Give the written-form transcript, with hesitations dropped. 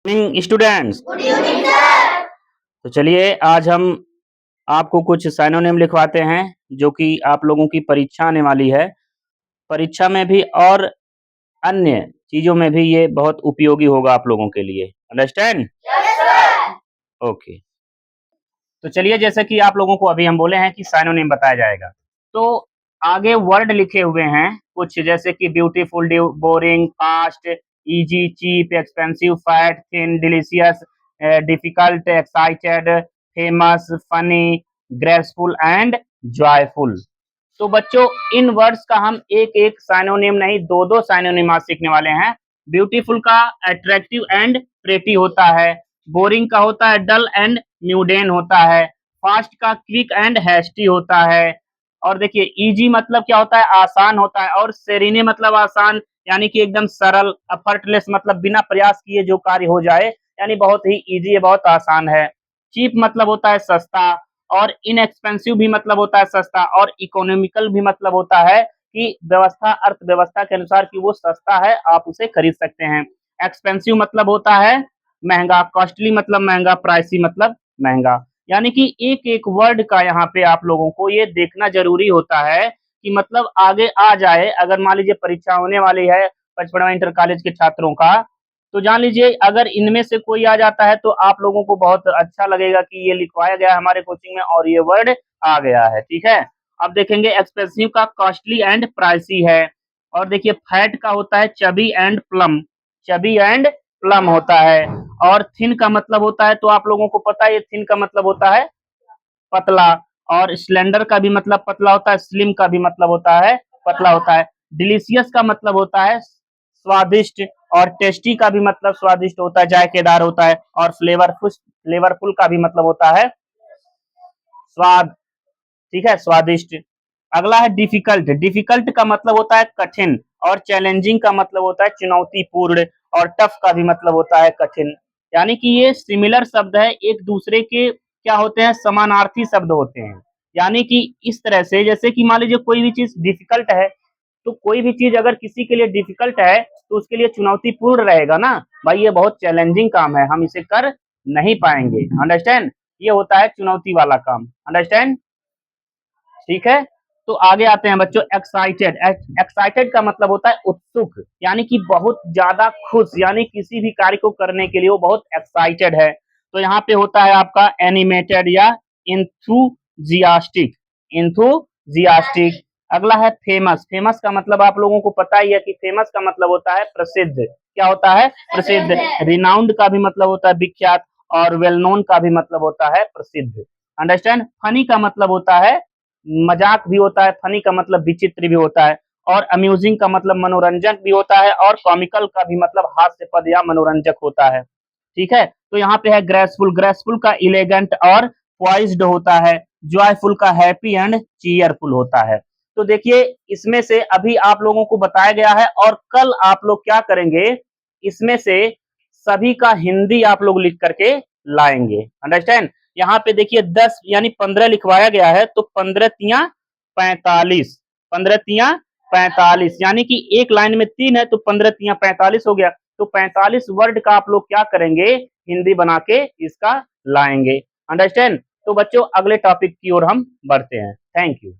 Morning students. Good evening sir. तो चलिए आज हम आपको कुछ साइनोनिम लिखवाते हैं जो कि आप लोगों की परीक्षा आने वाली है। परीक्षा में भी और अन्य चीज़ों में भी ये बहुत उपयोगी होगा आप लोगों के लिए। अंडरस्टैंड? Yes sir. ओके। तो चलिए जैसे कि आप लोगों को अभी हम बोले हैं कि साइनोनिम बताया जाएगा। तो आगे वर्ड लिखे हुए हैं कुछ जैसे कि beautiful, boring, fast, easy, cheap, expensive, fat, thin, delicious, difficult, excited, famous, funny, graceful and joyful. तो बच्चों इन वर्ड्स का हम एक एक साइनोनिम नहीं दो दो साइनोनिम आज सीखने वाले हैं। ब्यूटीफुल का अट्रैक्टिव एंड प्रेटी होता है, बोरिंग का होता है डल एंड म्यूडेन होता है, फास्ट का क्विक एंड हैस्टी होता है, और देखिए इजी मतलब क्या होता है, आसान होता है, और सेरेने मतलब आसान यानी कि एकदम सरल, एफर्टलेस मतलब बिना प्रयास किए जो कार्य हो जाए, यानी बहुत ही इजी है, बहुत आसान है। चीप मतलब होता है सस्ता, और इनएक्सपेंसिव भी मतलब होता है सस्ता, और इकोनॉमिकल भी मतलब होता है कि व्यवस्था अर्थव्यवस्था के अनुसार कि वो सस्ता है, आप उसे खरीद सकते हैं। एक्सपेंसिव मतलब होता है महंगा, कॉस्टली मतलब महंगा, प्राइसी मतलब महंगा। यानी कि एक एक वर्ड का यहाँ पे आप लोगों को ये देखना जरूरी होता है कि मतलब आगे आ जाए। अगर मान लीजिए परीक्षा होने वाली है 55वां इंटर कॉलेज के छात्रों का, तो जान लीजिए अगर इनमें से कोई आ जाता है तो आप लोगों को बहुत अच्छा लगेगा कि ये लिखवाया गया है हमारे कोचिंग में और ये वर्ड आ गया है। ठीक है, अब देखेंगे एक्सपेंसिव का कॉस्टली एंड प्राइसी है, और देखिए फैट का होता है chubby and plum, chubby and plum होता है, और थिन का मतलब होता है, तो आप लोगों को पता है थिन का मतलब होता है पतला, और स्लेंडर का भी मतलब पतला होता है, स्लिम का भी मतलब होता है पतला होता है। डिलीशियस का मतलब होता है स्वादिष्ट, और टेस्टी का भी मतलब स्वादिष्ट होता है, जायकेदार होता है, और फ्लेवरफुल का भी मतलब होता है स्वाद। ठीक है, स्वादिष्ट। अगला है डिफिकल्ट, डिफिकल्ट का मतलब होता है कठिन, और चैलेंजिंग का मतलब होता है चुनौतीपूर्ण, और टफ का भी मतलब होता है कठिन। यानी कि ये सिमिलर शब्द है, एक दूसरे के क्या होते हैं, समानार्थी शब्द होते हैं। यानी कि इस तरह से जैसे कि मान लीजिए कोई भी चीज डिफिकल्ट है, तो कोई भी चीज अगर किसी के लिए डिफिकल्ट है तो उसके लिए चुनौतीपूर्ण रहेगा ना, भाई ये बहुत चैलेंजिंग काम है, हम इसे कर नहीं पाएंगे। अंडरस्टैंड? ये होता है चुनौती वाला काम। अंडरस्टैंड? ठीक है, तो आगे आते हैं बच्चों एक्साइटेड। एक्साइटेड का मतलब होता है उत्सुक, यानी कि बहुत ज्यादा खुश, यानी किसी भी कार्य को करने के लिए वो बहुत एक्साइटेड है। तो यहाँ पे होता है आपका एनिमेटेड या इंथुजियास्टिक, इंथुजियास्टिक। अगला है फेमस, फेमस का मतलब आप लोगों को पता ही है कि फेमस का मतलब होता है प्रसिद्ध। क्या होता है? प्रसिद्ध। रिनाउंड का भी मतलब होता है विख्यात, और वेल नोन का भी मतलब होता है प्रसिद्ध। अंडरस्टैंड? फनी का मतलब होता है मजाक भी होता है, फनी का मतलब विचित्र भी होता है, और अम्यूजिंग का मतलब मनोरंजक भी होता है, और कॉमिकल का भी मतलब हास्यपद या मनोरंजक होता है। ठीक है, तो यहाँ पे है ग्रेसफुल, ग्रेसफुल का इलेगेंट और पॉइज्ड होता है, जॉयफुल का हैप्पी एंड चीयरफुल होता है। तो देखिए इसमें से अभी आप लोगों को बताया गया है, और कल आप लोग क्या करेंगे, इसमें से सभी का हिंदी आप लोग लिख करके लाएंगे। अंडरस्टैंड? यहाँ पे देखिए 10 यानी 15 लिखवाया गया है, तो 15 तिया 45, 15 तिया 45, यानी कि एक लाइन में 3 है तो 15 तिया 45 हो गया। तो 45 वर्ड का आप लोग क्या करेंगे, हिंदी बना के इसका लाएंगे। अंडरस्टैंड? तो बच्चों अगले टॉपिक की ओर हम बढ़ते हैं। Thank you.